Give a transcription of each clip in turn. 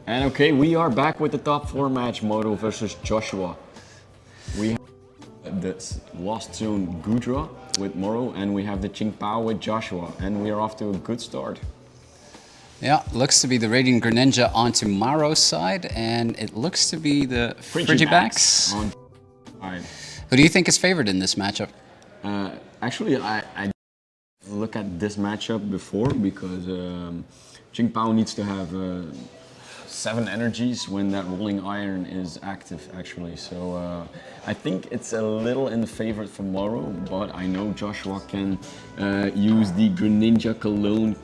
And okay, we are back with the top 4 match, Mauro versus Joshua. We have the Lost Zone Gudra with Mauro, and we have the Ching Pao with Joshua, and we are off to a good start. Yeah, looks to be the Radiant Greninja onto Mauro's side, and it looks to be the Frigibax. Who do you think is favored in this matchup? Actually, I look at this matchup before because Ching Pao needs to have 7 energies when that rolling iron is active, actually. So I think it's a little in the favorite for Mauro, but I know Joshua can use the Greninja Cologne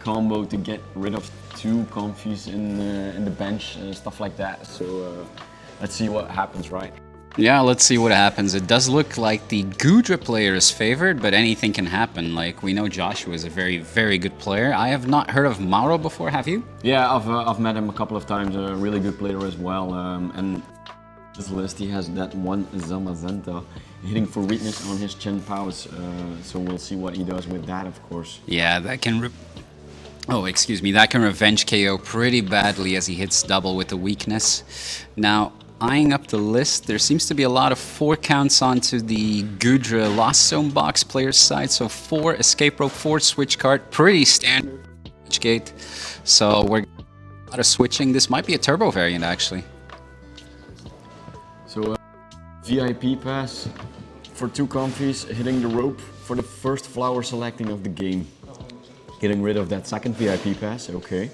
combo to get rid of 2 Confuse in the bench, stuff like that. So let's see what happens, right? Yeah, let's see what happens. It does look like the Gudra player is favored, but anything can happen. Like, we know Joshua is a very, very good player. I have not heard of Mauro before, have you? Yeah, I've met him a couple of times, a really good player as well. And this list, he has that one Zamazenta hitting for weakness on his Ching Paos. So we'll see what he does with that, of course. Yeah, that can... that can revenge KO pretty badly as he hits double with the weakness. Now, eyeing up the list, there seems to be a lot of 4 counts onto the Gudra Lost Zone box player's side. So 4 escape rope, 4 switch card, pretty standard switch gate. So we're a lot of switching. This might be a turbo variant actually. So VIP pass for 2 Confies, hitting the rope for the first flower selecting of the game. Getting rid of that second VIP pass, okay.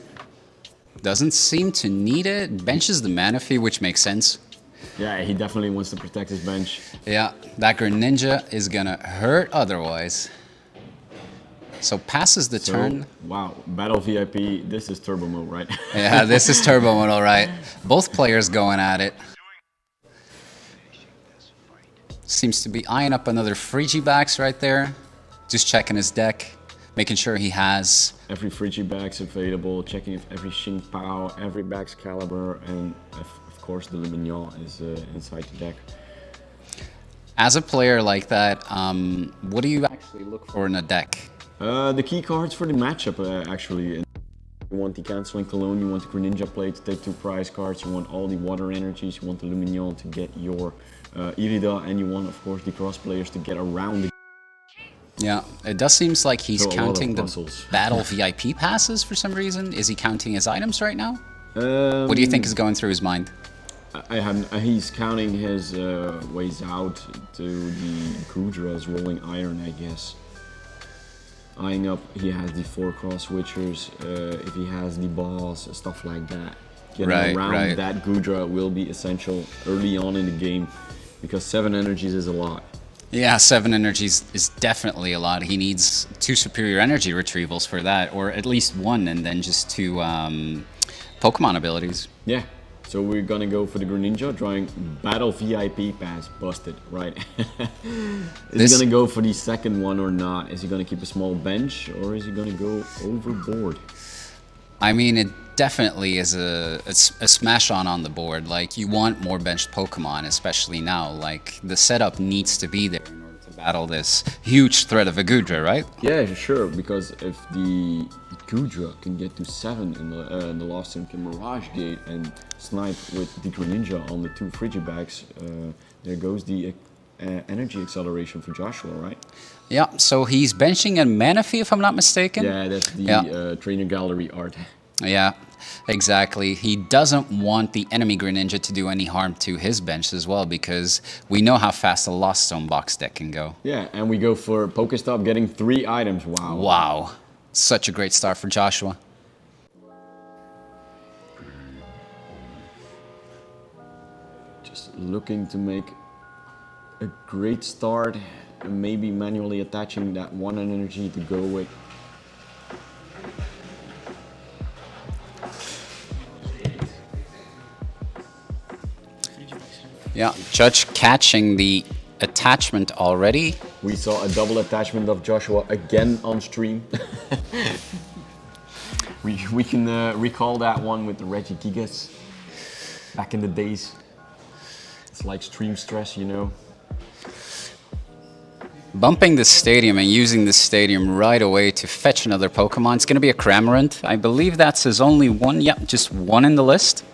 Doesn't seem to need it. Benches the Manaphy, which makes sense. Yeah, he definitely wants to protect his bench. Yeah, that Greninja is gonna hurt otherwise. So passes the turn. Wow, Battle VIP, this is turbo mode, right? Yeah, this is turbo mode, all right. Both players going at it. Seems to be eyeing up another Frigibax right there. Just checking his deck. Making sure he has every Frigibax available, checking if every Ching Pao, every Baxcalibur, and of course the Lumignon is inside the deck. As a player like that, what do you actually look for in a deck? The key cards for the matchup, actually. You want the Canceling Cologne, you want the Greninja play to take 2 prize cards, you want all the water energies, you want the Lumignon to get your Irida, and you want, of course, the cross players to get around the... Yeah, it does seem like he's counting the puzzles. battle VIP passes for some reason. Is he counting his items right now? What do you think is going through his mind? He's counting his ways out to the Gudra's rolling iron, I guess. Eyeing up, he has the 4 cross switchers, if he has the boss, stuff like that. Getting around that Gudra will be essential early on in the game, because 7 energies is a lot. Yeah, 7 energies is definitely a lot. He needs 2 superior energy retrievals for that, or at least 1, and then just 2 Pokemon abilities. Yeah, so we're gonna go for the Greninja, drawing Battle VIP pass, busted, right? Is he gonna go for the second one or not? Is he gonna keep a small bench, or is he gonna go overboard? I mean, it definitely is a smash on the board. Like, you want more benched Pokemon, especially now. Like, the setup needs to be there in order to battle this huge threat of a Gudra, right? Yeah, sure, because if the Gudra can get to 7 in the Lost Zone Mirage Gate and snipe with the Greninja on the 2 Frigibax, there goes the energy acceleration for Joshua, right? Yeah, so he's benching a Manaphy, if I'm not mistaken. Yeah, that's the trainer gallery art. Yeah, exactly. He doesn't want the enemy Greninja to do any harm to his bench as well, because we know how fast a Lost Zone box deck can go. Yeah, and we go for Pokestop getting 3 items. Wow. Wow. Such a great start for Joshua. Just looking to make a great start, and maybe manually attaching that 1 energy to go with. Yeah, Judge catching the attachment already. We saw a double attachment of Joshua again on stream. we can recall that one with the Regigigas back in the days. It's like stream stress, you know. Bumping the stadium and using the stadium right away to fetch another Pokemon. It's going to be a Cramorant. I believe that's his only one. Yep, just one in the list.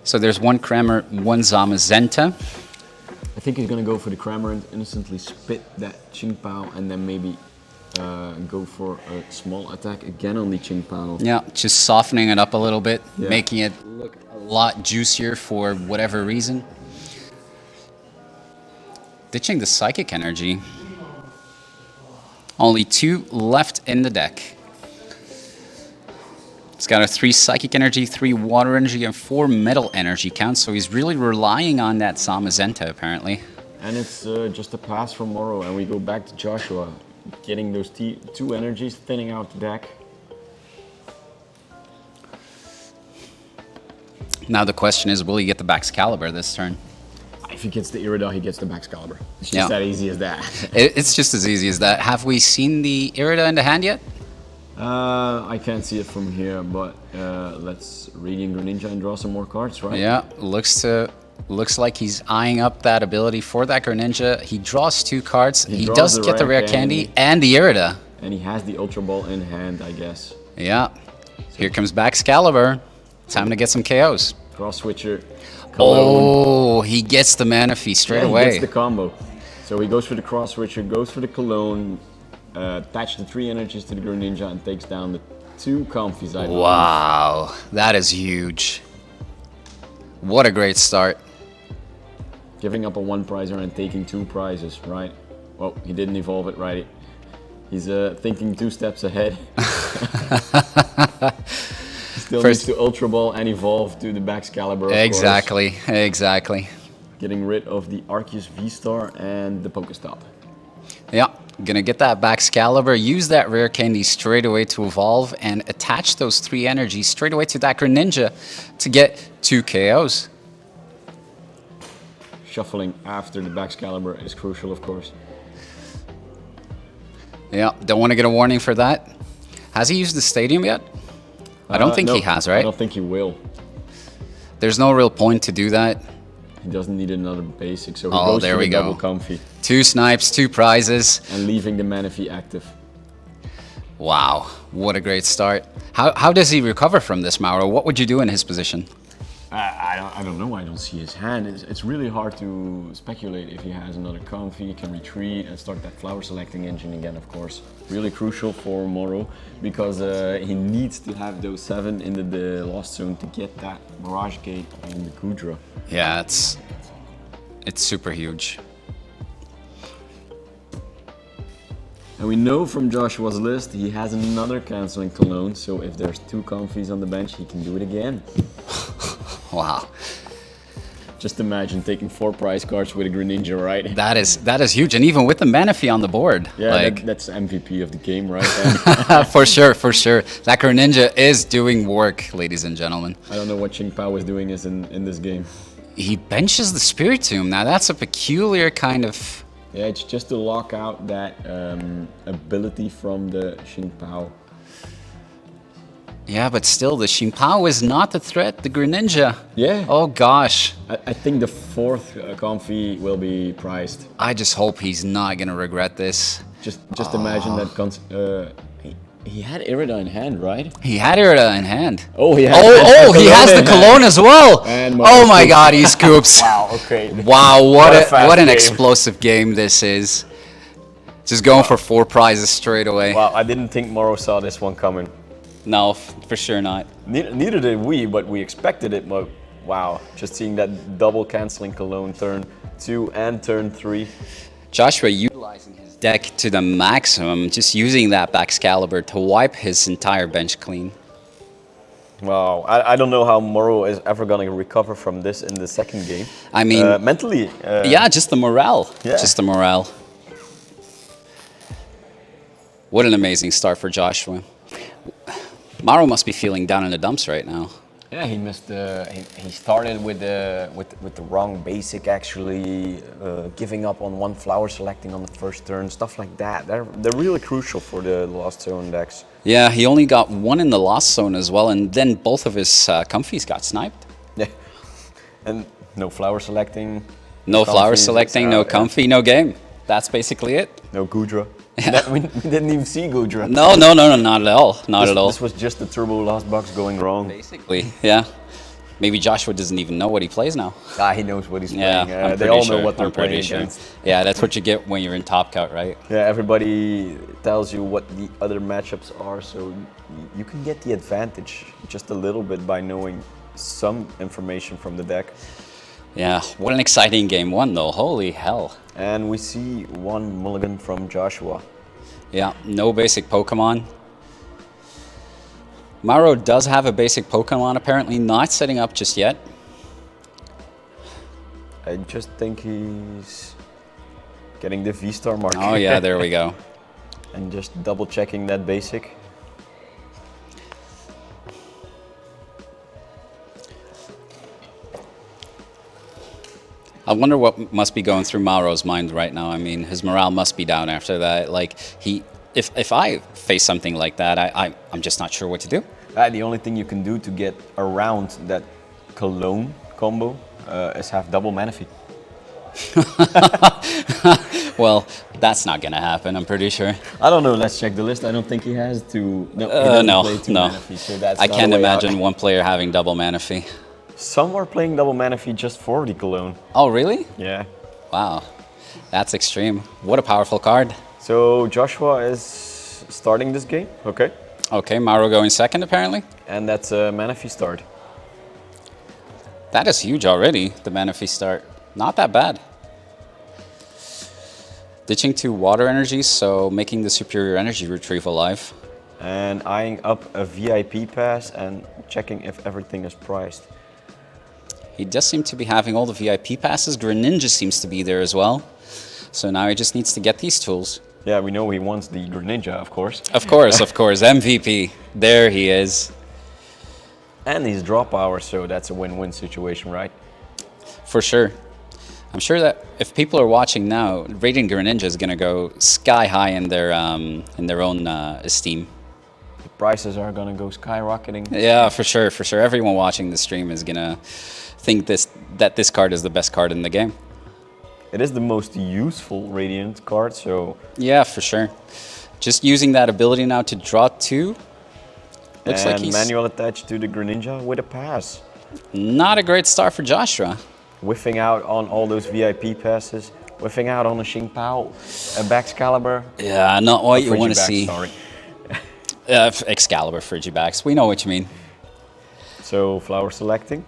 So there's one Cramorant, one Zamazenta. I think he's going to go for the Cramorant, innocently spit that Qingpao, and then maybe go for a small attack again on the Qingpao. Yeah, just softening it up a little bit, Yeah. making it look a lot juicier for whatever reason. Ditching the Psychic Energy. Only 2 left in the deck. It's got a 3 Psychic Energy, 3 Water Energy, and 4 Metal Energy count, so he's really relying on that Zamazenta, apparently. And it's just a pass from Mauro, and we go back to Joshua, getting those 2 energies, thinning out the deck. Now the question is, will he get the Baxcalibur this turn? If he gets the Irida, he gets the Baxcalibur. It's just that easy as that. It's just as easy as that. Have we seen the Irida in the hand yet? I can't see it from here, but let's Radiant Greninja and draw some more cards, right? Yeah, looks like he's eyeing up that ability for that Greninja. He draws 2 cards. He does get the rare candy and the Irida. And he has the Ultra Ball in hand, I guess. Yeah. Here comes Baxcalibur. Time to get some KOs. Cross Switcher. Oh, he gets the Manaphy straight away. He gets the combo. So he goes for the Cross Switcher, goes for the Cologne, attach the 3 energies to the Greninja, and takes down the 2 Comfies. Wow, that is huge. What a great start. Giving up a 1 prizer and taking 2 prizes, right? Well, he didn't evolve it, right? He's thinking 2 steps ahead. Still needs to Ultra Ball and evolve to the Baxcalibur, Exactly, exactly. Getting rid of the Arceus V-Star and the Pokestop. Yeah, gonna get that Baxcalibur, use that rare candy straight away to evolve, and attach those 3 energies straight away to that Greninja to get 2 KOs. Shuffling after the Baxcalibur is crucial, of course. Yeah, don't want to get a warning for that. Has he used the stadium yet? I don't think no, he has, right? I don't think he will. There's no real point to do that. He doesn't need another basic, so he goes for the double Comfy. 2 snipes, 2 prizes. And leaving the Manaphy active. Wow, what a great start. How does he recover from this, Mauro? What would you do in his position? I don't know. I don't see his hand. It's really hard to speculate if he has another Comfy. He can retreat and start that flower selecting engine again, of course. Really crucial for Mauro because he needs to have those 7 in the Lost Zone to get that Mirage Gate on the Kudra. Yeah, it's super huge. And we know from Joshua's list he has another canceling Cologne, so if there's 2 Comfies on the bench, he can do it again. Wow. Just imagine taking 4 prize cards with a Greninja, right? That is huge, and even with the Manaphy on the board. Yeah, like, that's MVP of the game, right? for sure, for sure. That Greninja is doing work, ladies and gentlemen. I don't know what Qingpao is doing in this game. He benches the Spiritomb. Now that's a peculiar kind of... Yeah, it's just to lock out that ability from the Qingpao. Yeah, but still, the Qingpao is not the threat. The Greninja. Yeah. Oh gosh. I think the 4th Comfy will be prized. I just hope he's not gonna regret this. Just imagine that. He had Irida in hand, right? He had Irida in hand. Oh, he has. Oh, he has the Cologne as well. And oh my God, he scoops. Wow. Okay. Wow, what an game. explosive game this is. Just going for 4 prizes straight away. Wow, I didn't think Mauro saw this one coming. No, for sure not. Neither did we, but we expected it. But wow, just seeing that double canceling Cologne turn 2 and turn 3. Joshua utilizing his deck to the maximum, just using that Baxcalibur to wipe his entire bench clean. Wow, I don't know how Mauro is ever going to recover from this in the second game. I mean... mentally... yeah, just the morale. Yeah. Just the morale. What an amazing start for Joshua. Mauro must be feeling down in the dumps right now. Yeah, he missed. He started with the wrong basic, actually giving up on 1 flower selecting on the first turn, stuff like that. They're really crucial for the Lost Zone decks. Yeah, he only got 1 in the Lost Zone as well, and then both of his Comfies got sniped. Yeah, and no flower selecting. No flower selecting, no Comfy, no game. That's basically it. No Gudra. We didn't even see Gudra. No, no, no, no, not at all. Not at all. This was just the turbo last box going wrong. Basically, yeah. Maybe Joshua doesn't even know what he plays now. He knows what he's Yeah, playing. They all know what they're playing against. Yeah, that's what you get when you're in Top Cut, right? Yeah, everybody tells you what the other matchups are, so you can get the advantage just a little bit by knowing some information from the deck. Yeah, what an exciting game one though, holy hell. And we see one mulligan from Joshua. Yeah, no basic Pokemon. Mauro does have a basic Pokemon, apparently not setting up just yet. I just think he's getting the V-Star mark. Oh yeah, there we go. And just double checking that basic. I wonder what must be going through Mauro's mind right now. I mean, his morale must be down after that. Like, if I face something like that, I'm just not sure what to do. The only thing you can do to get around that Cologne combo is have double Manaphy. Well, that's not gonna happen, I'm pretty sure. I don't know, let's check the list. I don't think he has to. No, he doesn't play two Manaphy, so that's I not can't a way imagine out. one player having double Manaphy. Some are playing double Manaphy just for the Cologne. Oh, really? Yeah. Wow, that's extreme. What a powerful card. So Joshua is starting this game, okay? Okay, Mauro going second, apparently. And that's a Manaphy start. That is huge already, the Manaphy start. Not that bad. Ditching two water energies, so making the superior energy retrieval live. And eyeing up a VIP pass and checking if everything is priced. He does seem to be having all the VIP passes. Greninja seems to be there as well. So now he just needs to get these tools. Yeah, we know he wants the Greninja, of course. Of course, MVP. There he is. And he's draw power, so that's a win-win situation, right? For sure. I'm sure that if people are watching now, Radiant Greninja is going to go sky high in their own esteem. The prices are going to go skyrocketing. Yeah, for sure, for sure. Everyone watching the stream is going to think that this card is the best card in the game. It is the most useful Radiant card, so... Yeah, for sure. Just using that ability now to draw two. Looks like and he's manual attached to the Greninja with a pass. not a great start for Joshua. Whiffing out on all those VIP passes. Whiffing out on a Xingpao, a Baxcalibur. Yeah, not what you want to Frigibax, see. Sorry. Excalibur, Frigibax. We know what you mean. So, flower selecting.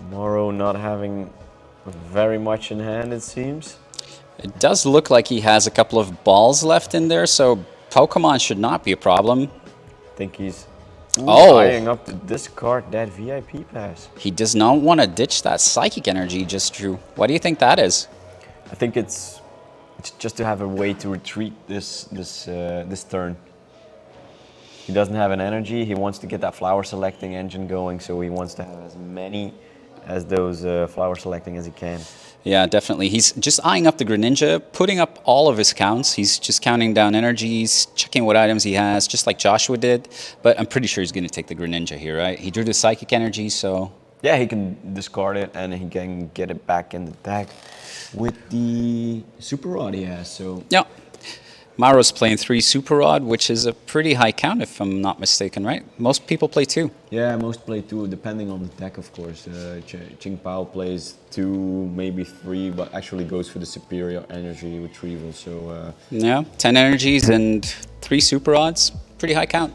Mauro not having very much in hand, it seems. It does look like he has a couple of balls left in there, so Pokemon should not be a problem. I think he's eyeing up to discard that VIP pass. He does not want to ditch that Psychic Energy just Drew. What do you think that is? I think it's just to have a way to retreat this turn. He doesn't have an energy. He wants to get that flower selecting engine going, so he wants to have as many as those flower selecting as he can. Yeah, definitely. He's just eyeing up the Greninja, putting up all of his counts. He's just counting down energies, checking what items he has, just like Joshua did. But I'm pretty sure he's going to take the Greninja here, right? He drew the Psychic Energy, so... Yeah, he can discard it and he can get it back in the deck with the Super Rod he has, so... Yeah. Mauro's playing 3 Super Rod, which is a pretty high count if I'm not mistaken, right? Most people play 2. Yeah, most play 2, depending on the deck, of course. Xingpao plays 2, maybe 3, but actually goes for the superior energy retrieval, so... Yeah, 10 energies and 3 Super Rods, pretty high count.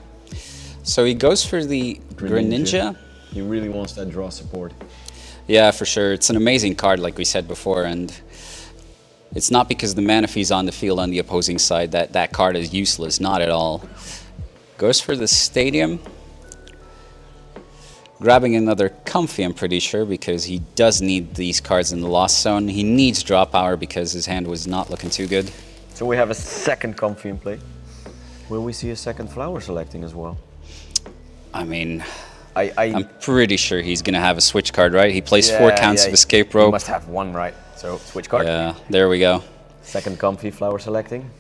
So he goes for the Greninja. He really wants that draw support. Yeah, for sure. It's an amazing card, like we said before, and it's not because the Manaphy's on the field on the opposing side that that card is useless, not at all. Goes for the Stadium. Grabbing another Comfy, I'm pretty sure, because he does need these cards in the Lost Zone. He needs draw power because his hand was not looking too good. So we have a second Comfy in play. Will we see a second flower selecting as well? I mean, I'm I'm pretty sure he's going to have a switch card, right? He plays 4 counts of Escape He Rope. must have one, right? So switch card. Yeah, there we go. Second Comfy flower selecting.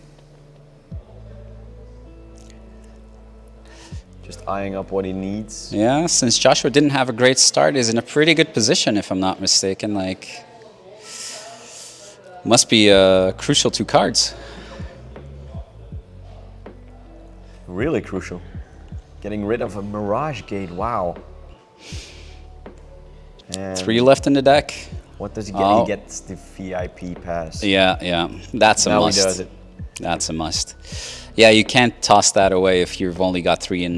Just eyeing up what he needs. Yeah, since Joshua didn't have a great start, he's in a pretty good position, if I'm not mistaken. Like, Must be crucial 2 cards. Really crucial. Getting rid of a Mirage Gate, wow. And 3 left in the deck. what does he get? Oh. He gets the VIP pass. Yeah. That's a Now must. he does it. That's a must. Yeah, you can't toss that away if you've only got 3 on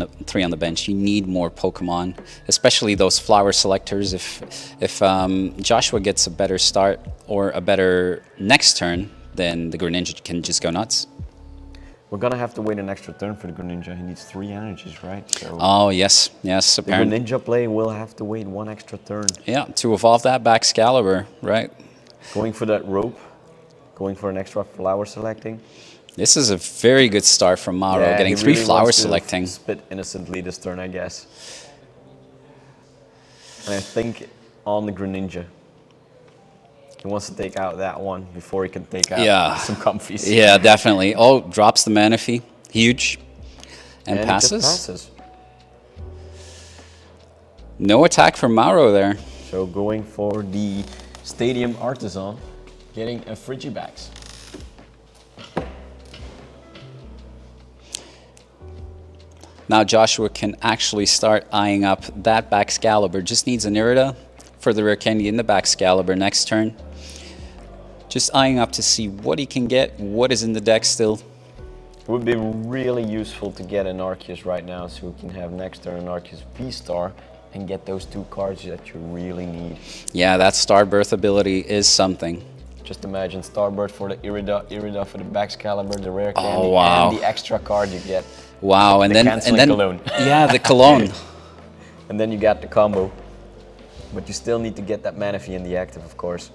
the bench. You need more Pokemon, especially those flower selectors. If Joshua gets a better start or a better next turn, then the Greninja can just go nuts. We're gonna have to wait an extra turn for the Greninja. He needs 3 energies, right? So Oh yes, the apparently. Greninja play will have to wait 1 extra turn. Yeah, to evolve that Baxcalibur, right? Going for that rope, going for an extra flower selecting. This is a very good start from Mauro, Yeah, getting he 3 really flower wants to selecting. spit innocently this turn, I guess. And I think on the Greninja. He wants to take out that one before he can take out some comfies. Yeah, definitely. Oh, drops the Manaphy. Huge. And He passes. just passes. No attack from Mauro there. So going for the Stadium Artisan, getting a Frigibax. Now Joshua can actually start eyeing up that Baxcalibur. Just needs an Irida for the rare candy in the Baxcalibur next turn. Just eyeing up to see what he can get, what is in the deck still. It would be really useful to get an Arceus right now so we can have next turn an Arceus V-Star and get those 2 cards that you really need. Yeah, that Starbirth ability is something. Just imagine Starbird for the Irida, Irida for the Baxcalibur, the rare candy, Oh, wow. and the extra card you get. Wow, and The then canceling cologne. yeah, the cologne. And then you got the combo. But you still need to get that Manaphy in the active, of course.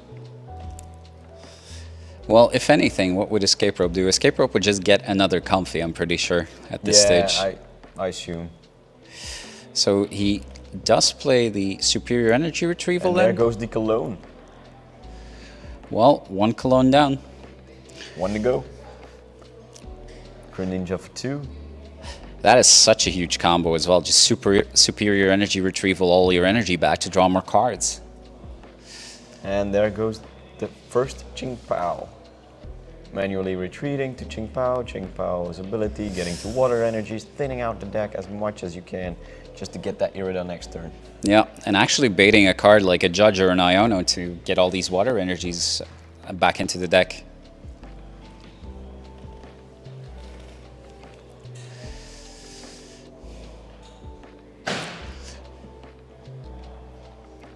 Well, if anything, what would Escape Rope do? Escape Rope would just get another Comfy, I'm pretty sure, at this stage. I assume. So he does play the Superior Energy Retrieval And then? there goes the cologne. Well, 1 cologne down. 1 to go. Greninja for 2. That is such a huge combo as well. Just superior energy retrieval, all your energy back to draw more cards. And there goes the first Qingpao. Manually retreating to Qingpao. Qingpao's ability, getting to water energies, thinning out the deck as much as you can just to get that Irida next turn. Yeah, and actually baiting a card like a Judge or an Iono to get all these water energies back into the deck.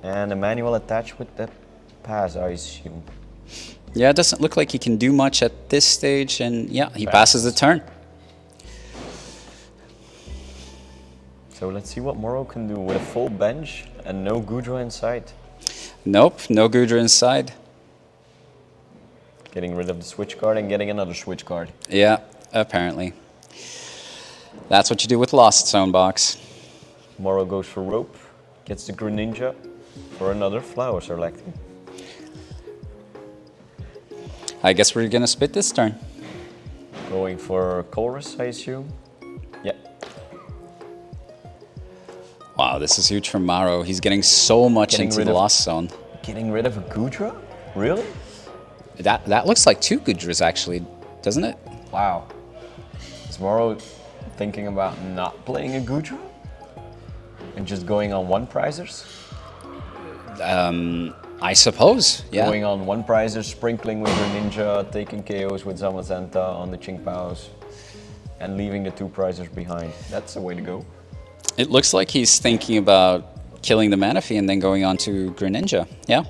And a manual attached with the pass, I assume. Yeah, it doesn't look like he can do much at this stage, and yeah, he passes the turn. So let's see what Mauro can do with a full bench and no Goodra in sight. Nope, no Goodra inside. Getting rid of the switch card and getting another switch card. Yeah, apparently. That's what you do with Lost Zone box. Mauro goes for rope, gets the Greninja for another flower selecting. I guess we're gonna spit this turn. Going for Colress, I assume. Yeah. Wow, this is huge from Mauro. He's getting so much Getting into rid the of- Lost Zone. Getting rid of a Goodra? Really? That looks like 2 Goodras actually, doesn't it? Wow. Is Mauro thinking about not playing a Goodra? And just going on 1 prizers? I suppose, yeah. Going on 1 prizers, sprinkling with Greninja, taking KOs with Zamazenta on the Qingpaos, and leaving the 2 prizers behind. That's the way to go. It looks like he's thinking about killing the Manaphy and then going on to Greninja, yeah.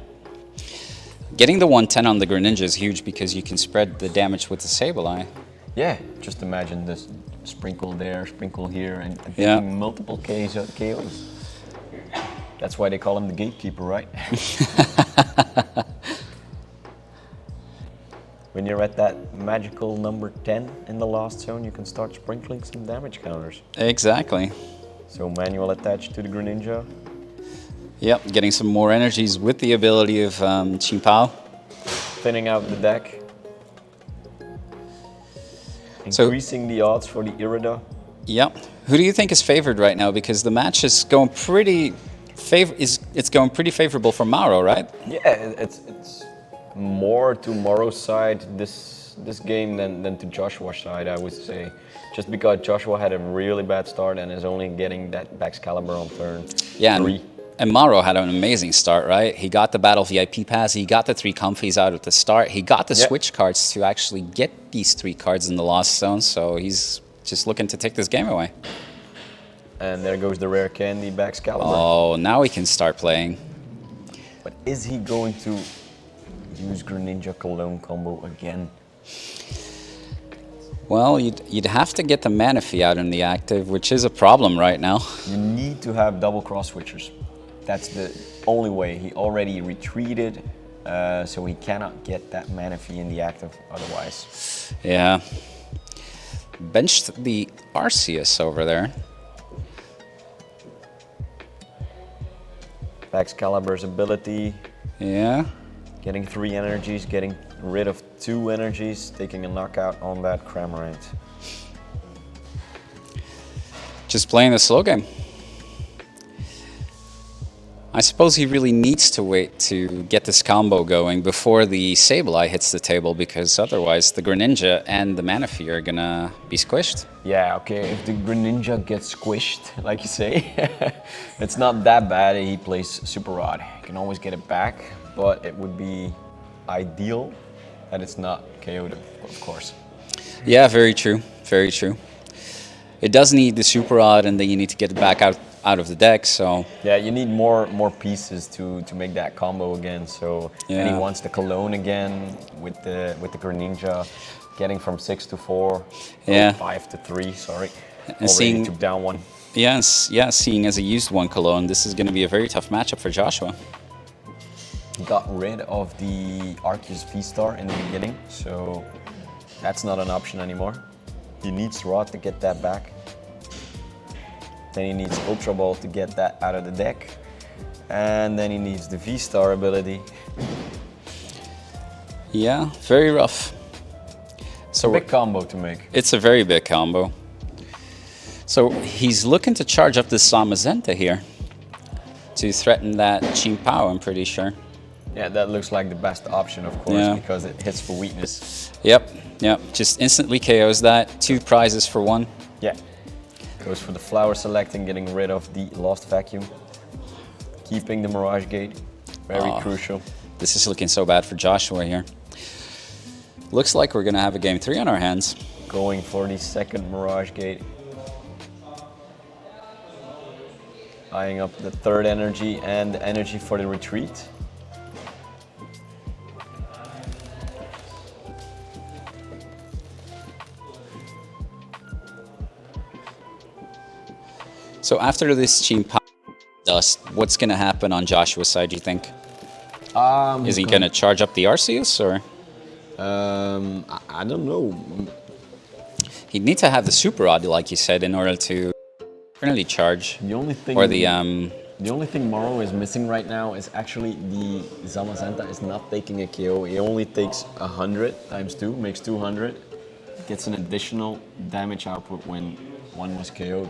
Getting the 110 on the Greninja is huge because you can spread the damage with the Sableye. Yeah, just imagine this sprinkle there, sprinkle here, and taking Yeah. multiple KOs. That's why they call him the gatekeeper, right? When you're at that magical number 10 in the Lost Zone, you can start sprinkling some damage counters. Exactly. So manual attached to the Greninja. Yep, getting some more energies with the ability of Qingpao. Thinning out the deck. So- Increasing the odds for the Irida. Yep. Who do you think is favored right now? Because the match is going pretty it's going pretty favorable for Mauro, right? Yeah, it's more to Mauro's side this game than to Joshua's side, I would say. Just because Joshua had a really bad start and is only getting that Excalibur on turn 3. And Mauro had an amazing start, right? He got the Battle VIP pass, he got the 3 comfies out at the start, he got the switch cards to actually get these 3 cards in the Lost Zone, so he's just looking to take this game away. And there goes the rare candy Excalibur. Oh, now he can start playing. But is he going to use Greninja Cologne combo again? Well, you'd have to get the Manaphy out in the active, which is a problem right now. You need to have double cross switchers. That's the only way. He already retreated, so he cannot get that Manaphy in the active otherwise. Yeah. Benched the Arceus over there. Excalibur's ability. Yeah. Getting 3 energies, getting rid of 2 energies, taking a knockout on that Cramorant. Just playing the slow game. I suppose he really needs to wait to get this combo going before the Sableye hits the table, because otherwise the Greninja and the Manaphy are gonna be squished. Yeah, okay, if the Greninja gets squished, like you say, it's not that bad. He plays Super Rod. He can always get it back, but it would be ideal that it's not KO'd, of course. Yeah, very true, very true. It does need the Super Rod, and then you need to get it back out of the deck, so... Yeah, you need more pieces to make that combo again, so... Yeah. And he wants the Cologne again with the Greninja, getting from 6 to 4, Yeah. 5 to 3, sorry. And Already seeing... took down 1. Yes, yeah, seeing as a used 1 Cologne, this is going to be a very tough matchup for Joshua. He got rid of the Arceus V-Star in the beginning, so that's not an option anymore. He needs Rod to get that back. Then he needs Ultra Ball to get that out of the deck. And then he needs the V-Star ability. Yeah, very rough. So Big combo to make. it's a very big combo. So he's looking to charge up this Zamazenta here to threaten that Chimpao, I'm pretty sure. Yeah, that looks like the best option, of course, Yeah. because it hits for weakness. Yep, just instantly KOs that. 2 prizes for 1. Yeah. Goes for the Flower Select and getting rid of the Lost Vacuum. Keeping the Mirage Gate. Very crucial. This is looking so bad for Joshua here. Looks like we're gonna have a game 3 on our hands. Going for the second Mirage Gate. Eyeing up the 3rd energy and the energy for the retreat. So after this Chimpao dust, what's gonna happen on Joshua's side, do you think? Is he gonna charge up the Arceus, or? I don't know. He'd need to have the Super Rod, like you said, in order to really charge. The only thing... Or the The only thing Mauro is missing right now is actually the Zamazenta is not taking a KO. He only takes 100 times 2, makes 200. Gets an additional damage output when 1 was KO'd.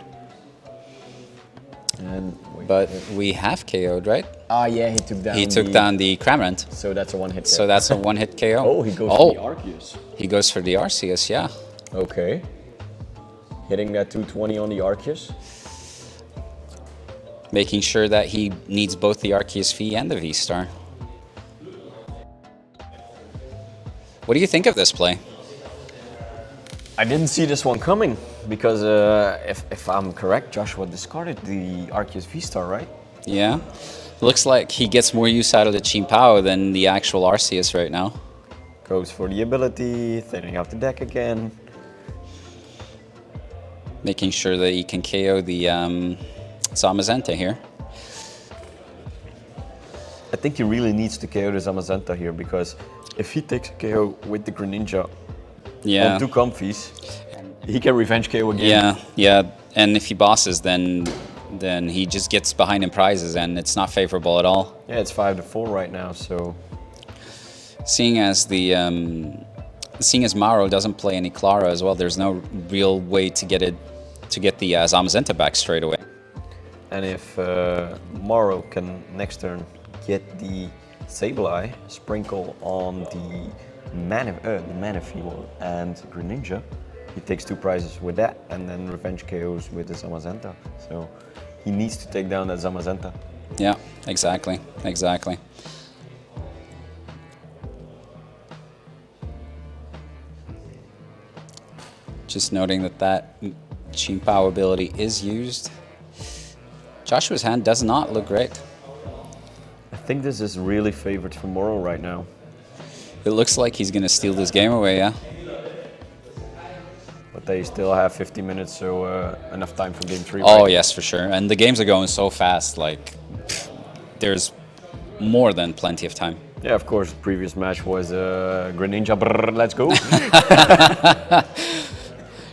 And but we have KO'd, right? Yeah, he took down He took down the Cramorant. So that's a 1-hit KO. So that's a 1-hit KO. Oh, he goes for the Arceus. He goes for the Arceus, yeah. Okay. Hitting that 220 on the Arceus. Making sure that he needs both the Arceus V and the V-Star. What do you think of this play? I didn't see this one coming because if I'm correct, Joshua discarded the Arceus V-Star, right? Yeah. Looks like he gets more use out of the Chimpao than the actual Arceus right now. Goes for the ability, thinning out the deck again. Making sure that he can KO the Zamazenta here. I think he really needs to KO the Zamazenta here because if he takes a KO with the Greninja on 2 comfies, he can revenge KO again. Yeah. And if he bosses, then he just gets behind in prizes, and it's not favorable at all. Yeah, it's 5 to 4 right now, so... Seeing as Mauro doesn't play any Clara as well, there's no real way to get the Zamazenta back straight away. And if Mauro can next turn get the Sableye, sprinkle on the Manaphy one, and Greninja. He takes 2 prizes with that, and then revenge KOs with the Zamazenta. So he needs to take down that Zamazenta. Yeah, exactly, exactly. Just noting that that Ching-Pao ability is used. Joshua's hand does not look great. I think this is really favored for Mauro right now. It looks like he's going to steal this game away, yeah? But they still have 50 minutes, so enough time for game 3. Oh, right? yes, for sure. And the games are going so fast, like, there's more than plenty of time. Yeah, of course, the previous match was Greninja, brrr, let's go.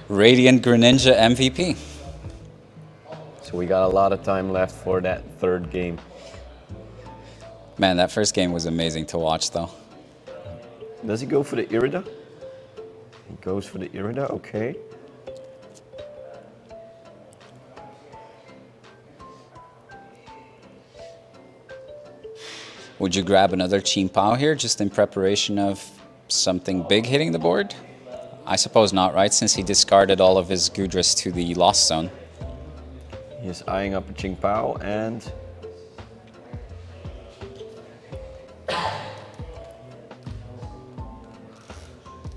Radiant Greninja MVP. So we got a lot of time left for that 3rd game. Man, that first game was amazing to watch, though. Does he go for the Irida? He goes for the Irida, okay. Would you grab another Ching-Pao here, just in preparation of something big hitting the board? I suppose not, right? Since he discarded all of his Gudras to the Lost Zone. He is eyeing up a Ching-Pao and...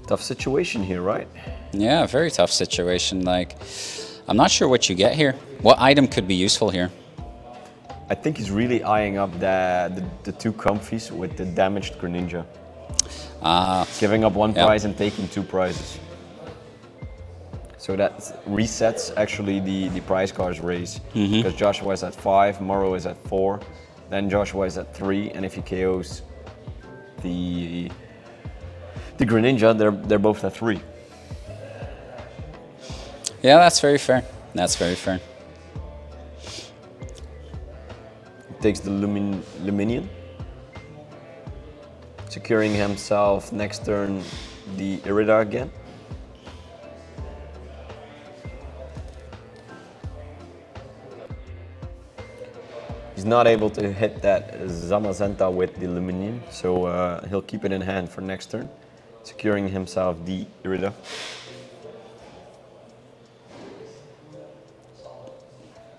Tough situation here, right? Yeah, very tough situation. Like, I'm not sure what you get here. What item could be useful here? I think he's really eyeing up the 2 comfies with the damaged Greninja. Giving up 1 prize and taking 2 prizes. So that resets actually the prize cards race. Because Joshua is at 5, Mauro is at 4, then Joshua is at 3, and if he KOs the Greninja, they're both at 3. Yeah, that's very fair. That's very fair. Takes the Luminion, securing himself next turn the Irida again. He's not able to hit that Zamazenta with the Luminion, so he'll keep it in hand for next turn, securing himself the Irida.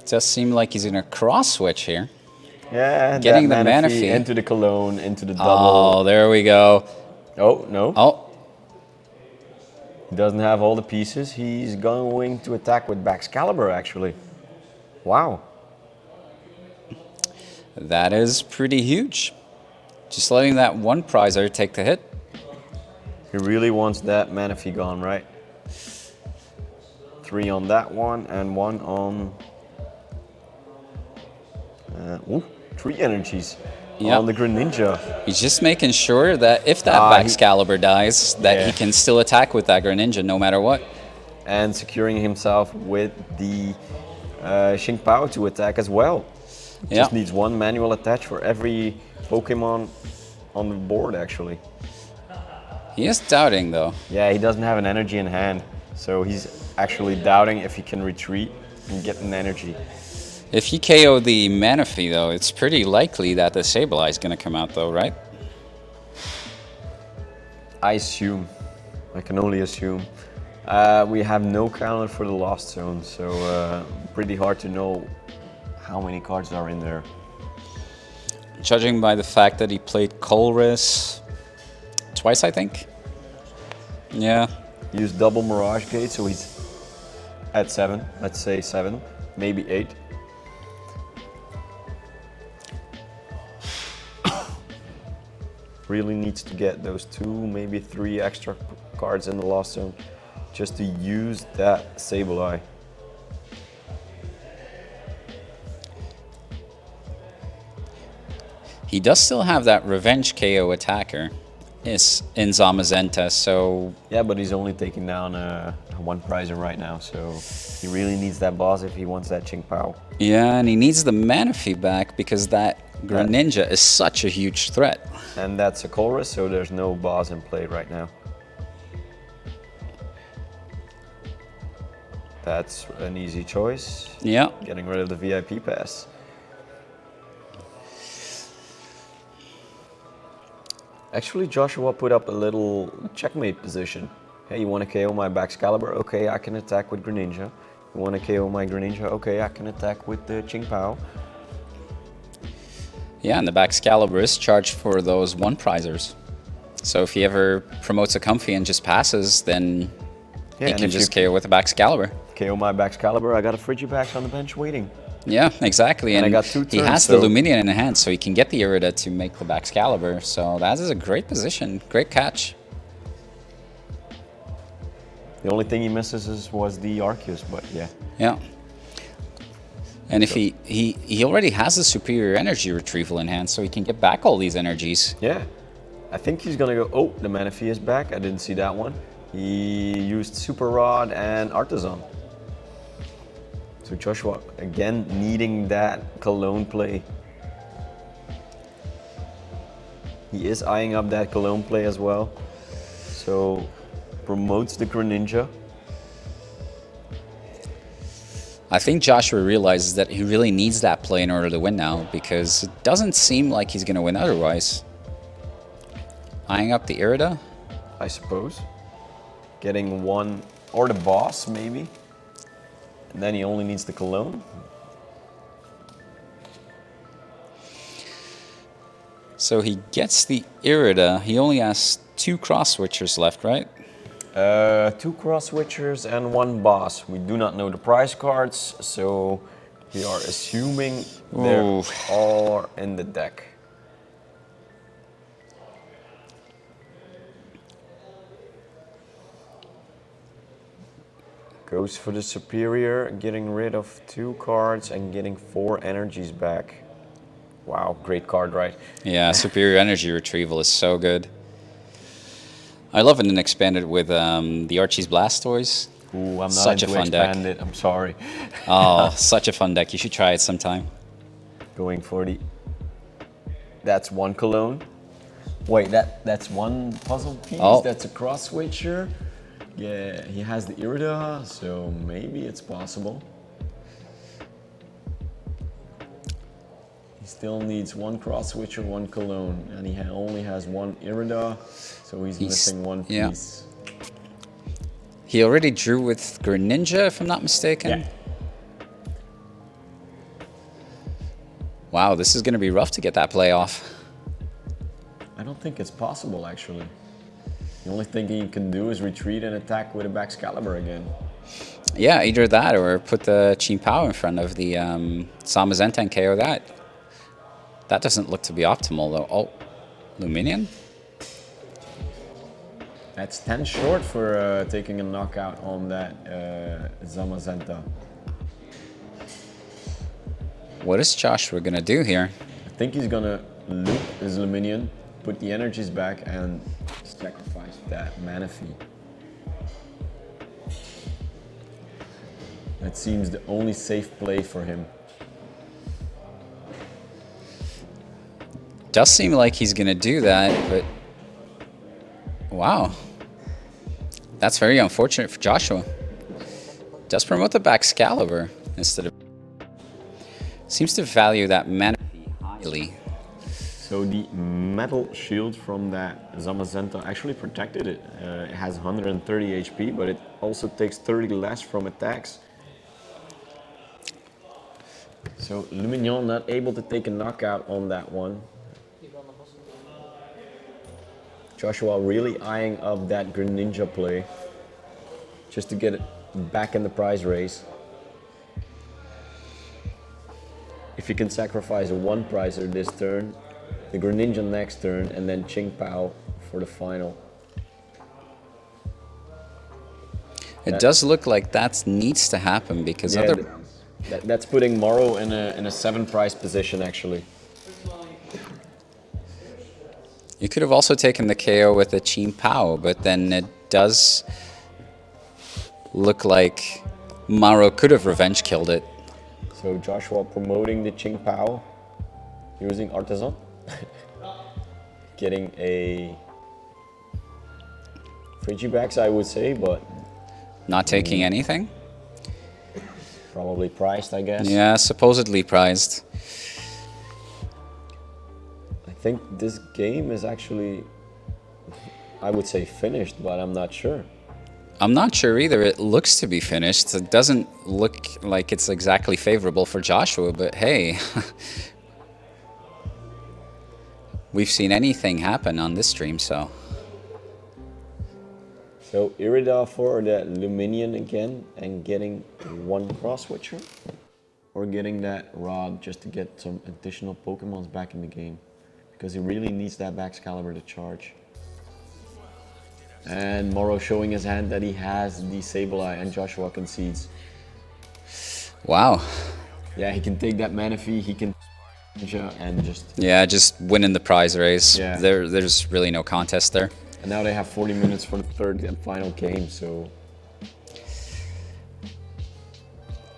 It does seem like he's in a cross switch here. Yeah, Getting that the Manaphy into the Cologne, into the double. Oh, there we go. Oh, no. Oh, He doesn't have all the pieces. He's going to attack with Baxcalibur, actually. Wow. that is pretty huge. Just letting that 1 prizer take the hit. He really wants that Manaphy gone, right? 3 on that one and 1 on... 3 energies on the Greninja. He's just making sure that if that Baxcalibur dies, that he can still attack with that Greninja no matter what. And securing himself with the Ching-Pao to attack as well. Just needs 1 manual attach for every Pokemon on the board, actually. He is doubting, though. Yeah, he doesn't have an energy in hand. So he's actually doubting if he can retreat and get an energy. If you KO the Manaphy, though, it's pretty likely that the Sableye is going to come out, though, right? I assume. I can only assume. We have no counter for the Lost Zone, so pretty hard to know how many cards are in there. Judging by the fact that he played Colress twice, I think. Yeah. He used double Mirage Gate, so he's at 7. Let's say 7, maybe 8. Really needs to get those 2, maybe 3 extra cards in the Lost Zone just to use that Sableye. He does still have that Revenge KO attacker is in Zamazenta, so... Yeah, but he's only taking down 1 prizer right now, so he really needs that boss if he wants that Ching-Pao. Yeah, and he needs the Manaphy back because that Greninja is such a huge threat. And that's a Colress, so there's no boss in play right now. That's an easy choice. Yeah. Getting rid of the VIP pass. Actually, Joshua put up a little checkmate position. Hey, you want to KO my Baxcalibur? Okay, I can attack with Greninja. You want to KO my Greninja? Okay, I can attack with the Qingpao. Yeah, and the Baxcalibur is charged for those one prizers. So if he ever promotes a Comfy and just passes, then he can just KO with a Baxcalibur. KO my Baxcalibur, I got a Frigibax on the bench waiting. Yeah, exactly. And I got 2 turns, he has so the Luminion in hand, so he can get the Irida to make the Baxcalibur. So that is a great position. Great catch. The only thing he misses was the Arceus, but yeah. Yeah. And if he already has the superior energy retrieval in hand, so he can get back all these energies. Yeah. I think he's gonna go, oh, the Manaphy is back. I didn't see that one. He used Super Rod and Artisan. So Joshua, again, needing that Cologne play. He is eyeing up that Cologne play as well. So promotes the Greninja. I think Joshua realizes that he really needs that play in order to win now, because it doesn't seem like he's going to win otherwise. Eyeing up the Irida? I suppose. Getting one, or the boss maybe. And then he only needs the Cologne. So he gets the Irida. He only has 2 cross switchers left, right? 2 cross switchers and 1 boss. We do not know the prize cards, so we are assuming they're all in the deck. Goes for the superior, getting rid of 2 cards and getting 4 energies back. Wow, great card, right? Yeah, superior energy retrieval is so good. I love it and expanded with the Archie's Blastoise. Ooh, I'm not such into a fun deck. expanded, I'm sorry. Oh, such a fun deck. You should try it sometime. Going for the... That's 1 Cologne. Wait, that's 1 puzzle piece? Oh. That's a cross switcher? Yeah, he has the Irida, so maybe it's possible. He still needs 1 cross switcher, 1 Cologne, and he only has 1 Irida, so he's missing 1 piece. Yeah. He already drew with Greninja, if I'm not mistaken. Yeah. Wow, this is going to be rough to get that play off. I don't think it's possible, actually. The only thing he can do is retreat and attack with a Baxcalibur again. Yeah, either that or put the Qingpao in front of the Zamazenta and KO that. That doesn't look to be optimal, though. Oh, Luminion? That's 10 short for taking a knockout on that Zamazenta. What is Joshua going to do here? I think he's going to loop his Luminion, put the energies back, and sacrifice that Manaphy. That seems the only safe play for him. Does seem like he's going to do that, but... Wow. That's very unfortunate for Joshua. Does promote the Baxcalibur instead of... Seems to value that Manaphy highly. So the metal shield from that Zamazenta actually protected it. It has 130 HP, but it also takes 30 less from attacks. So Lumignon not able to take a knockout on that one. Joshua really eyeing up that Greninja play just to get it back in the prize race. If you can sacrifice a 1 prizer this turn, the Greninja next turn, and then Qingpao for the final. It does look like that needs to happen because that's putting Mauro in a 7 prize position actually. You could have also taken the KO with the Qingpao, but then it does look like Mauro could have revenge killed it. So Joshua promoting the Qingpao using Artisan. Getting a Frigibax, I would say, but Not taking anything? probably priced, I guess. Yeah, supposedly prized. I think this game is actually I would say finished, but I'm not sure. I'm not sure either. It looks to be finished. It doesn't look like it's exactly favorable for Joshua, but hey, we've seen anything happen on this stream, so. So Irida for that Luminion again and getting one cross switcher, or getting that rod just to get some additional Pokemons back in the game, because he really needs that Baxcalibur to charge. And Mauro showing his hand that he has the Sableye, and Joshua concedes. Wow. Yeah, he can take that Manaphy, he can and just... Yeah, just winning the prize race. Yeah. There's really no contest there. And now they have 40 minutes for the third and final game, so...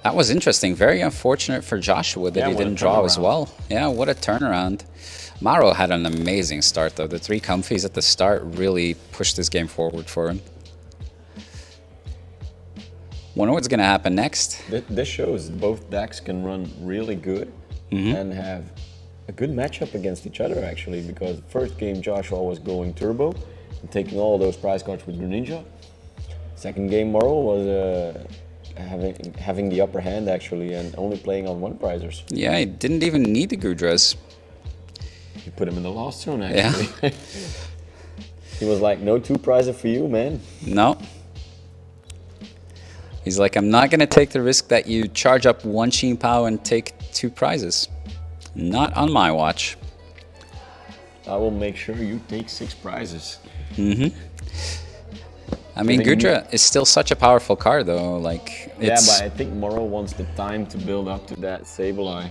That was interesting. Very unfortunate for Joshua that he didn't draw as well. Yeah, what a turnaround. Mauro had an amazing start, though. The 3 comfies at the start really pushed this game forward for him. Wonder what's going to happen next. This shows both decks can run really good and have a good matchup against each other, actually, because first game Joshua was going turbo and taking all those prize cards with Greninja. Second game Mauro was having the upper hand, actually, and only playing on 1 prizers. Yeah, he didn't even need the Gudras. You put him in the lost zone, actually. Yeah. He was like, no 2 prizer for you, man. No. He's like, I'm not going to take the risk that you charge up 1 Qingpao and take 2 prizes. Not on my watch. I will make sure you take 6 prizes. I mean, Gudra is still such a powerful card, though. Like, yeah, but I think Mauro wants the time to build up to that Sableye.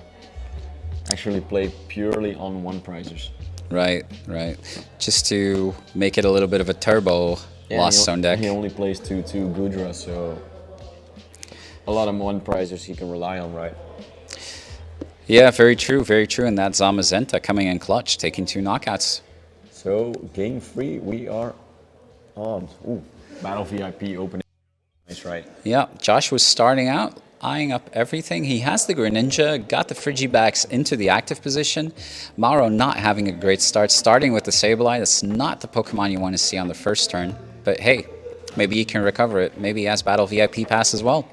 Actually play purely on 1 prizers. Right. Just to make it a little bit of a turbo lost zone deck. He only plays 2/2 Gudra, so a lot of 1 prizers he can rely on, right? Yeah, very true. And that Zamazenta coming in clutch, taking 2 knockouts. So, game 3, we are on. Ooh, Battle VIP opening. Nice, right? Yeah, Josh was starting out, eyeing up everything. He has the Greninja, got the Frigibax into the active position. Mauro not having a great start, starting with the Sableye. That's not the Pokemon you want to see on the first turn. But hey, maybe he can recover it. Maybe he has Battle VIP pass as well.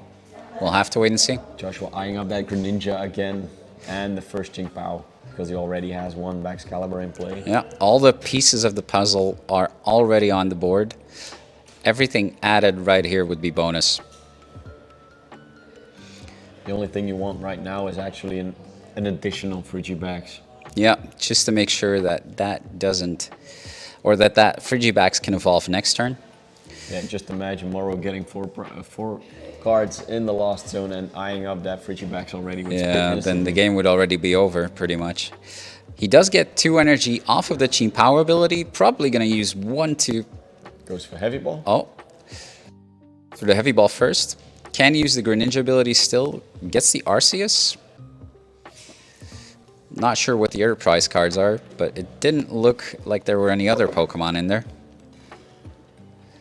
We'll have to wait and see. Joshua eyeing up that Greninja again, and the first Qingpao, because he already has 1 Baxcalibur in play. Yeah, all the pieces of the puzzle are already on the board. Everything added right here would be bonus. The only thing you want right now is actually an additional Frigibax. Yeah, just to make sure that doesn't, or that Frigibax can evolve next turn. Yeah, just imagine Mauro getting 4 cards in the lost zone and eyeing up that Frigibax already. Yeah, then the game would already be over, pretty much. He does get 2 energy off of the Qingpao ability. Probably going to use 1 to... Goes for Heavy Ball. Oh. For the Heavy Ball first. Can use the Greninja ability still. Gets the Arceus. Not sure what the other prize cards are, but it didn't look like there were any other Pokemon in there.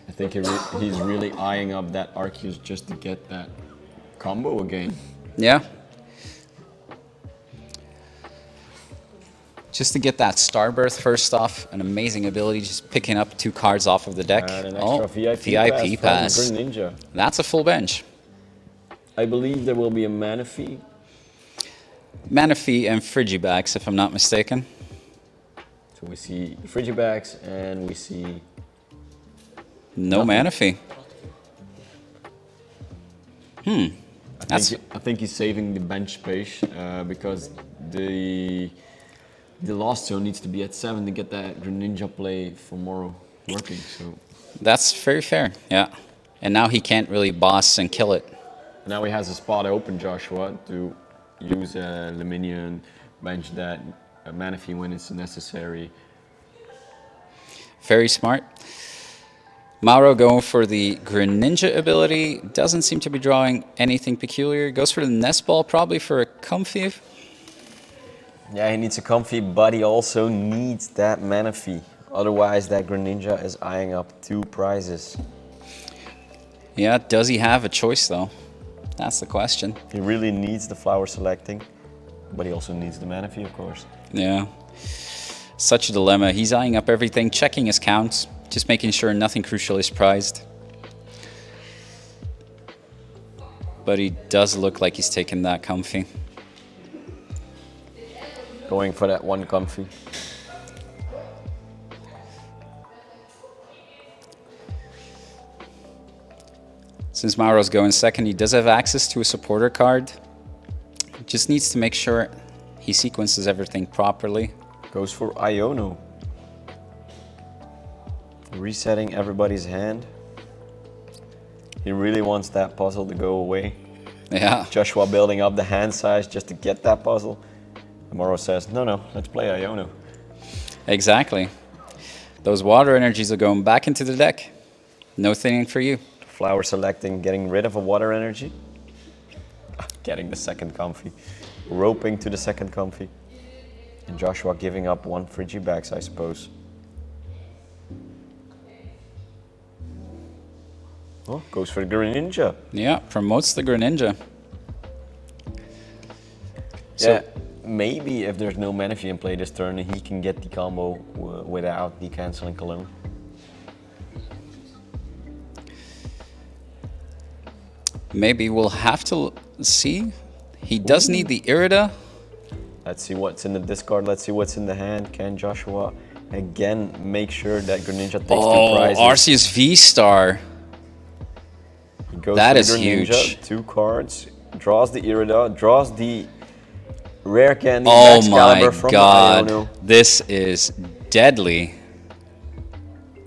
I think he's really eyeing up that Arceus just to get that combo again. Yeah. Just to get that Starbirth first off, an amazing ability, just picking up 2 cards off of the deck. And an extra VIP pass. From Greninja. That's a full bench. I believe there will be a Manaphy. Manaphy and Frigibax, if I'm not mistaken. So we see Frigibax and we see... No Manaphy. I think he's saving the bench space because the lost zone needs to be at 7 to get that Greninja play for Mauro working. So that's very fair, yeah. And now he can't really boss and kill it. Now he has a spot open, Joshua, to use a Luminion, bench that Manaphy when it's necessary. Very smart. Mauro going for the Greninja ability. Doesn't seem to be drawing anything peculiar. Goes for the Nest Ball, probably for a Comfy. Yeah, he needs a Comfy, but he also needs that Manaphy. Otherwise, that Greninja is eyeing up 2 prizes. Yeah, does he have a choice, though? That's the question. He really needs the flower selecting, but he also needs the Manaphy, of course. Yeah. Such a dilemma. He's eyeing up everything, checking his counts. Just making sure nothing crucial is prized. But he does look like he's taking that comfy. Going for that one comfy. Since Mauro's going second, he does have access to a supporter card. Just needs to make sure he sequences everything properly. Goes for Iono. Resetting everybody's hand. He really wants that puzzle to go away. Yeah. Joshua building up the hand size just to get that puzzle. And Mauro says, no, let's play Iono. Exactly. Those water energies are going back into the deck. No thinning for you. Flower selecting, getting rid of a water energy. Getting the second comfy. Roping to the second comfy. And Joshua giving up one Frigibax, I suppose. Oh, goes for the Greninja. Yeah, promotes the Greninja. Yeah, maybe if there's no Manaphy in play this turn, he can get the combo without the canceling Cologne. Maybe we'll have to see. He does need the Irida. Let's see what's in the discard. Let's see what's in the hand. Can Joshua again make sure that Greninja takes two prizes? Arceus V-Star. He goes That for is the Greninja, huge. 2 cards. Draws the Irida. Draws the rare candy. Oh Excalibur my from god. Iono. This is deadly.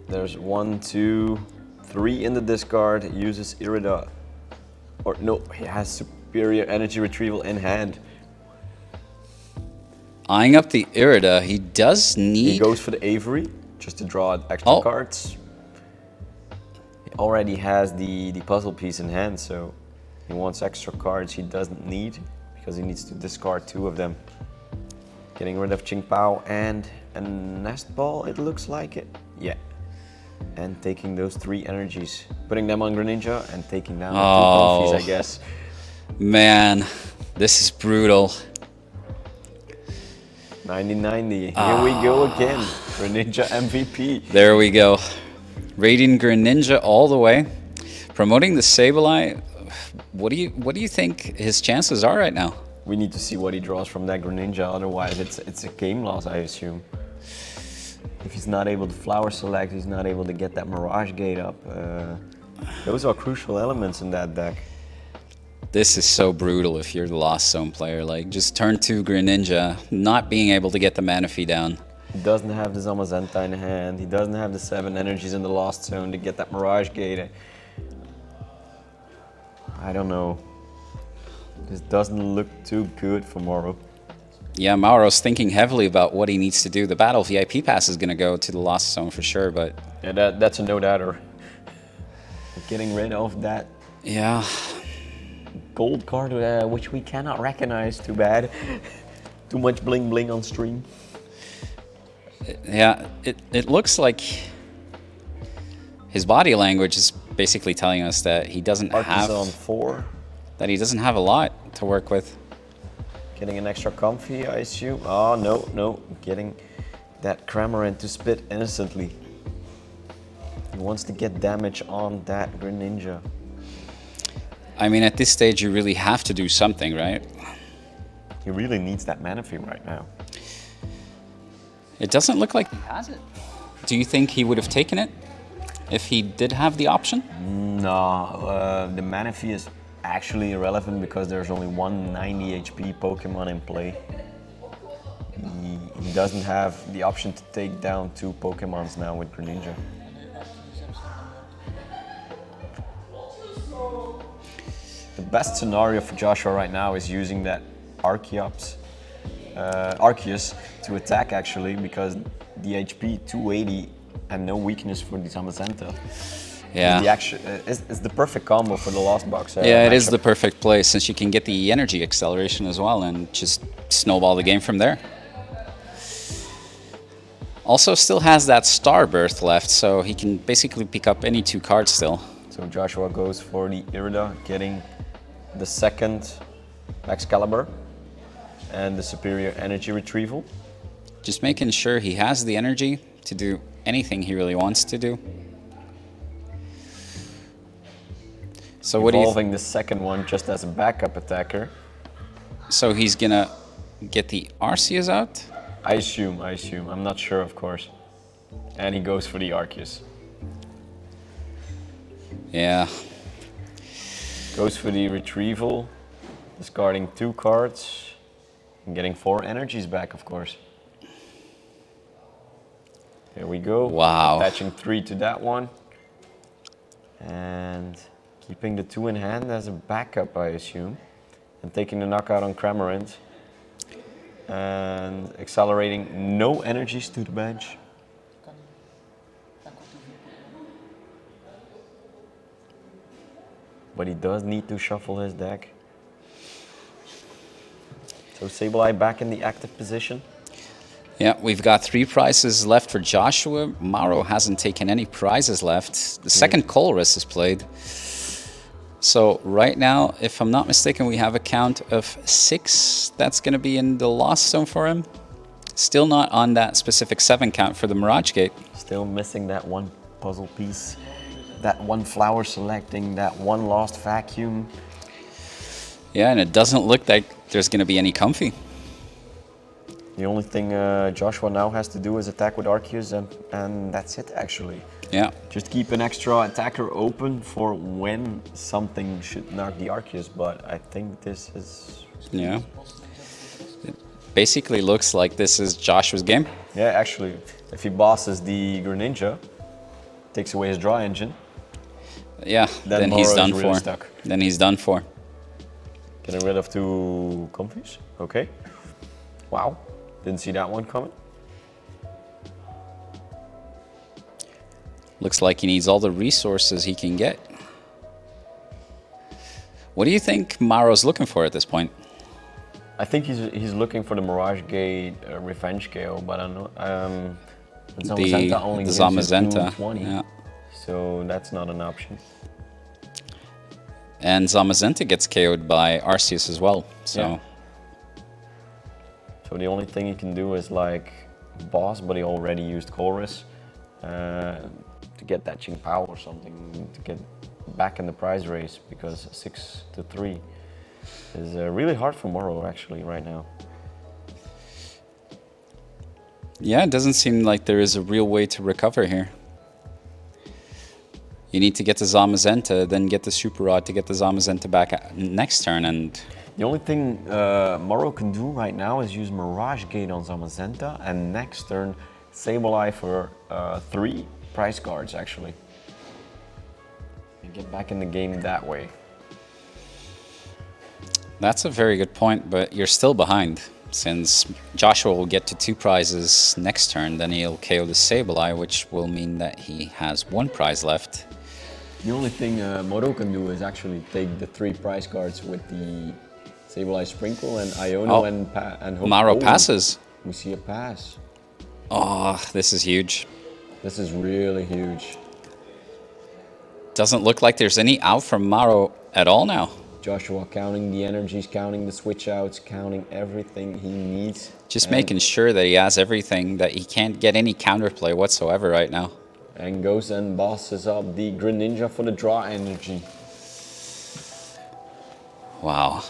There's 1, 2, 3 in the discard. He uses Irida. Or no, he has superior energy retrieval in hand. Eyeing up the Irida, he does need... He goes for the Avery, just to draw extra Oh. cards. He already has the puzzle piece in hand, so he wants extra cards he doesn't need, because he needs to discard 2 of them. Getting rid of Ching Pao and a Nest Ball, it looks like it. Yeah. And taking those 3 energies, putting them on Greninja and taking down the 2 comfies, I guess. Man, this is brutal. 90-90. Here we go again. Greninja MVP. There we go. Radiant Greninja all the way. Promoting the Sableye. What do you think his chances are right now? We need to see what he draws from that Greninja, otherwise it's a game loss, I assume. If he's not able to flower select, he's not able to get that Mirage Gate up. Those are crucial elements in that deck. This is so brutal if you're the Lost Zone player. Like, just turn 2 Greninja, not being able to get the Manaphy down. He doesn't have the Zamazenta in hand. He doesn't have the 7 energies in the Lost Zone to get that Mirage Gate. I don't know. This doesn't look too good for Mauro. Yeah, Mauro's thinking heavily about what he needs to do. The Battle VIP Pass is going to go to the Lost Zone for sure, but... Yeah, that's a no-doubter. Getting rid of that Yeah. gold card, which we cannot recognize, too bad. Too much bling bling on stream. Yeah, it looks like his body language is basically telling us that he doesn't Artisan 4. he doesn't have a lot to work with. Getting an extra comfy, I assume. Oh, no. Getting that Cramorant to spit innocently. He wants to get damage on that Greninja. I mean, at this stage, you really have to do something, right? He really needs that Manaphy right now. It doesn't look like he has it. Do you think he would have taken it if he did have the option? No, the Manaphy is actually irrelevant because there's only one 90 HP Pokemon in play. He doesn't have the option to take down 2 Pokemons now with Greninja. The best scenario for Joshua right now is using that Arceus to attack actually, because the HP 280 and no weakness for the Zamazenta. Yeah. It's the perfect combo for the Lost Box. Yeah, it is matchup. the perfect play since you can get the energy acceleration as well and just snowball the game from there. Also still has that Star Birth left, so he can basically pick up any 2 cards still. So Joshua goes for the Irida, getting the second Excalibur and the superior energy retrieval. Just making sure he has the energy to do anything he really wants to do. So what do you... Evolving the second one just as a backup attacker. So he's gonna get the Arceus out? I assume. I'm not sure, of course. And he goes for the Arceus. Yeah. Goes for the retrieval, discarding 2 cards, and getting 4 energies back, of course. Here we go. Wow. Attaching 3 to that one. And keeping the 2 in hand as a backup, I assume. And taking the knockout on Cramorant. And accelerating no energies to the bench. But he does need to shuffle his deck. So Sableye back in the active position. Yeah, we've got 3 prizes left for Joshua. Mauro hasn't taken any prizes left. The second Colress is played. So right now, if I'm not mistaken, we have a count of 6. That's going to be in the Lost Zone for him. Still not on that specific 7 count for the Mirage Gate. Still missing that one puzzle piece. That one flower selecting, that one lost vacuum. Yeah, and it doesn't look like there's going to be any comfy. The only thing Joshua now has to do is attack with Arceus, and that's it, actually. Yeah. Just keep an extra attacker open for when something should knock the Arceus, but I think this is... Yeah. It basically looks like this is Joshua's game. Yeah, actually, if he bosses the Greninja, takes away his draw engine, yeah, then he's done really for. Stuck. Then he's done for. Getting rid of 2 comfies. Okay. Wow. Didn't see that one coming. Looks like he needs all the resources he can get. What do you think Mauro's looking for at this point? I think he's looking for the Mirage Gate Revenge KO, but I don't know. Zamazenta only the gives you Zamazenta, 220, yeah. so that's not an option. And Zamazenta gets KO'd by Arceus as well, so... Yeah. So the only thing he can do is like boss, but he already used Colress to get that Ching Pao or something to get back in the prize race, because 6-3 is really hard for Mauro actually right now. Yeah, it doesn't seem like there is a real way to recover here. You need to get the Zamazenta, then get the Super Rod to get the Zamazenta back next turn, and... The only thing Mauro can do right now is use Mirage Gate on Zamazenta, and next turn Sableye for 3 prize cards actually. And get back in the game that way. That's a very good point, but you're still behind. Since Joshua will get to 2 prizes next turn, then he'll KO the Sableye, which will mean that he has 1 prize left. The only thing Mauro can do is actually take the 3 prize cards with the Sableye Sprinkle and Iono and hope. Mauro passes. We see a pass. Oh, this is huge. This is really huge. Doesn't look like there's any out from Mauro at all now. Joshua counting the energies, counting the switch outs, counting everything he needs. Just making sure that he has everything, that he can't get any counterplay whatsoever right now. And goes and bosses up the Greninja for the draw energy. Wow.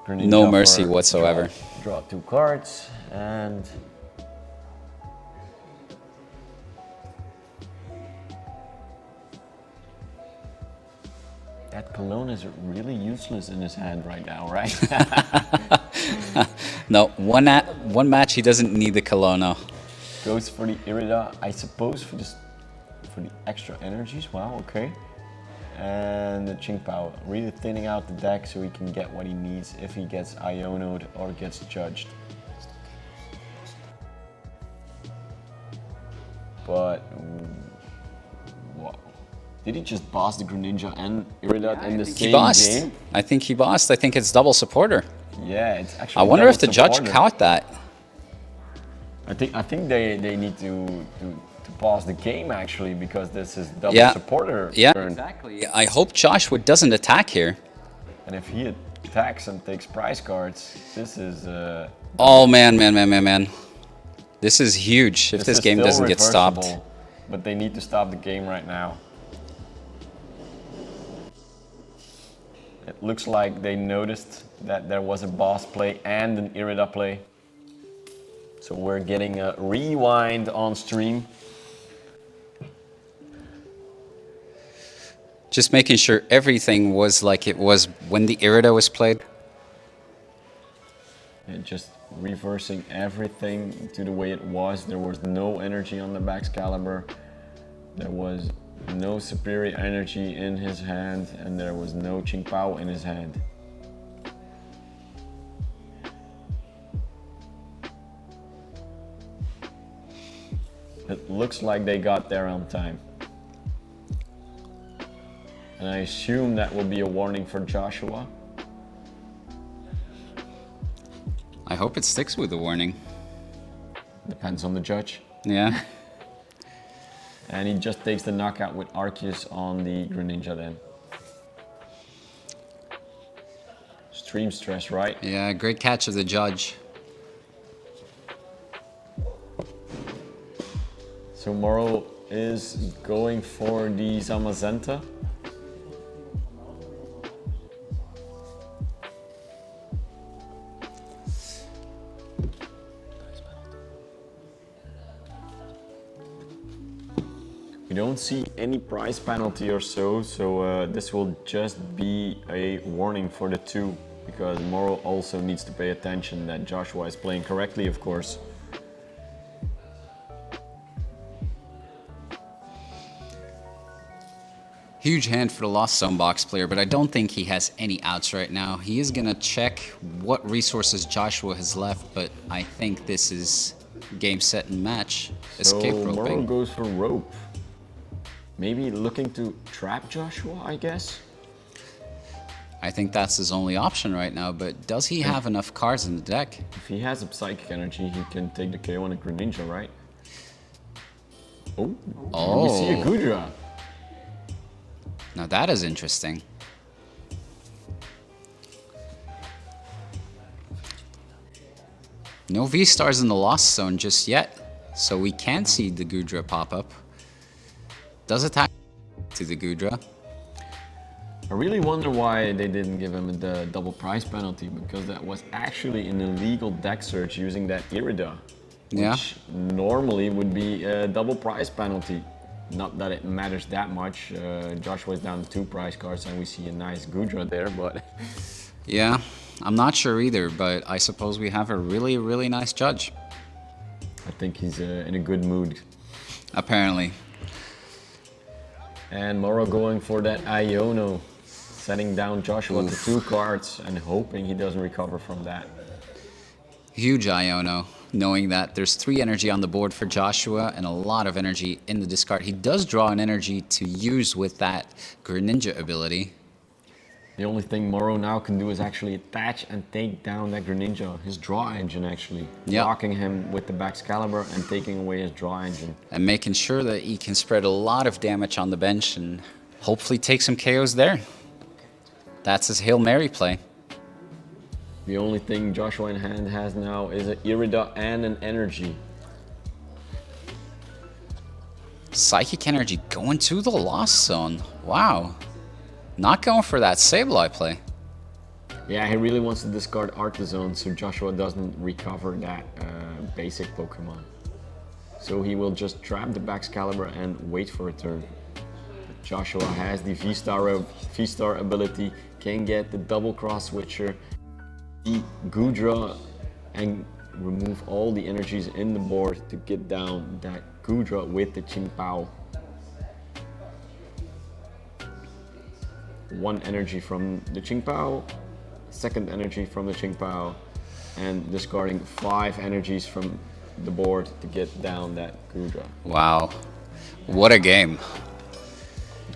Greninja No mercy for whatsoever. Draw 2 cards and... That Cologne is really useless in his hand right now, right? No, one match he doesn't need the Kelowna. Goes for the Irida, I suppose for the extra energies. Wow, okay. And the Ching Pao, really thinning out the deck so he can get what he needs if he gets Iono'd or gets judged. But what? Did he just boss the Greninja and Iridat in the same game? I think he bossed. I think it's double supporter. Yeah, it's actually. I wonder if the double judge supporter. caught that. I think they need to pause the game actually, because this is double supporter turn. Exactly. I hope Joshua doesn't attack here. And if he attacks and takes prize cards, this is. Oh man. This is huge if this is game still doesn't get stopped. reversible, but they need to stop the game right now. It looks like they noticed that there was a boss play and an Irida play. So we're getting a rewind on stream. Just making sure everything was like it was when the Irida was played. And just reversing everything to the way it was. There was no energy on the Baxcalibur. There was no superior energy in his hand, and there was no Qingpao in his hand. It looks like they got there on time. And I assume that will be a warning for Joshua. I hope it sticks with the warning. Depends on the judge. Yeah. And he just takes the knockout with Arceus on the Greninja then. Stream stress, right? Yeah, great catch of the judge. So Mauro is going for the Zamazenta. We don't see any prize penalty or so this will just be a warning for the two, because Mauro also needs to pay attention that Joshua is playing correctly, of course. Huge hand for the Lost Zone box player, but I don't think he has any outs right now. He is going to check what resources Joshua has left, but I think this is game, set, and match. Escape So Mauro roping. goes for rope. Maybe looking to trap Joshua, I guess? I think that's his only option right now, but does he have enough cards in the deck? If he has a Psychic Energy, he can take the KO on a Greninja, right? Oh, we see a Gudra. Now that is interesting. No V-Stars in the Lost Zone just yet, so we can see the Gudra pop up. Does attack to the Gudra. I really wonder why they didn't give him the double prize penalty, because that was actually an illegal deck search using that Irida. Which normally would be a double prize penalty. Not that it matters that much. Joshua's down 2 prize cards and we see a nice Gudra there, but... Yeah, I'm not sure either, but I suppose we have a really, really nice judge. I think he's in a good mood. Apparently. And Mauro going for that Iono, setting down Joshua to 2 cards and hoping he doesn't recover from that. Huge Iono, knowing that there's 3 energy on the board for Joshua and a lot of energy in the discard. He does draw an energy to use with that Greninja ability. The only thing Mauro now can do is actually attach and take down that Greninja, his draw engine actually. Yep. Blocking him with the Baxcalibur and taking away his draw engine. And making sure that he can spread a lot of damage on the bench and hopefully take some KOs there. That's his Hail Mary play. The only thing Joshua in hand has now is an Irida and an Energy. Psychic Energy going to the Lost Zone. Wow. Not going for that Sableye play. Yeah, he really wants to discard Artisan so Joshua doesn't recover that basic Pokemon. So he will just trap the Baxcalibur and wait for a turn. But Joshua has the V-Star ability, can get the double cross switcher, the Gudra, and remove all the energies in the board to get down that Gudra with the Qingpao. 1 energy from the Qingpao, 2nd energy from the Qingpao, and discarding 5 energies from the board to get down that Gudra. Wow. What a game.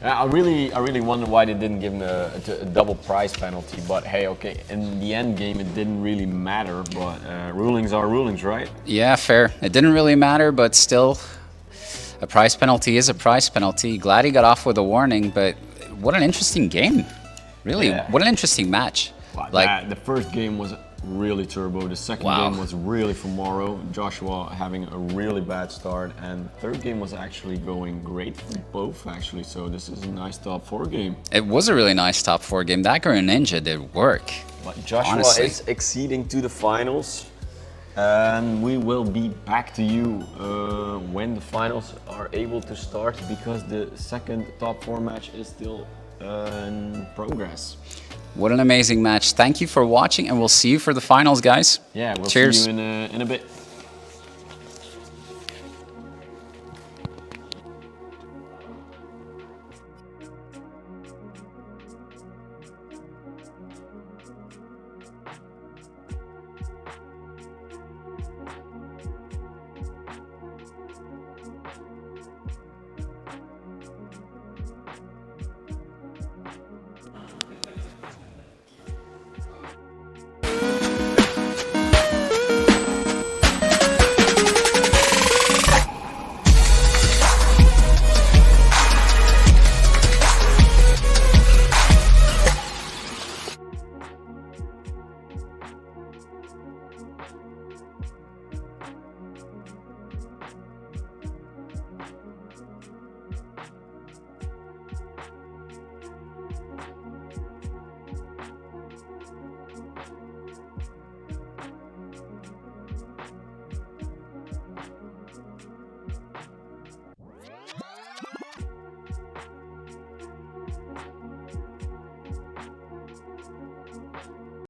I really wonder why they didn't give him a double prize penalty, but hey, okay, in the end game it didn't really matter, but rulings are rulings, right? Yeah, fair. It didn't really matter, but still, a prize penalty is a prize penalty. Glad he got off with a warning, but what an interesting game. Really, Yeah. what an interesting match. Wow, Like, the first game was really turbo. The second Wow. game was really for Mauro. Joshua having a really bad start, and third game was actually going great for both actually. So this is a nice top 4 game. It was a really nice top 4 game. Dagger and Ninja did work. But Joshua Honestly. is exceeding to the finals, and we will be back to you when the finals are able to start, because the second top 4 match is still in progress. What an amazing match. Thank you for watching, and we'll see you for the finals, guys. Yeah, we'll Cheers. see you in a bit.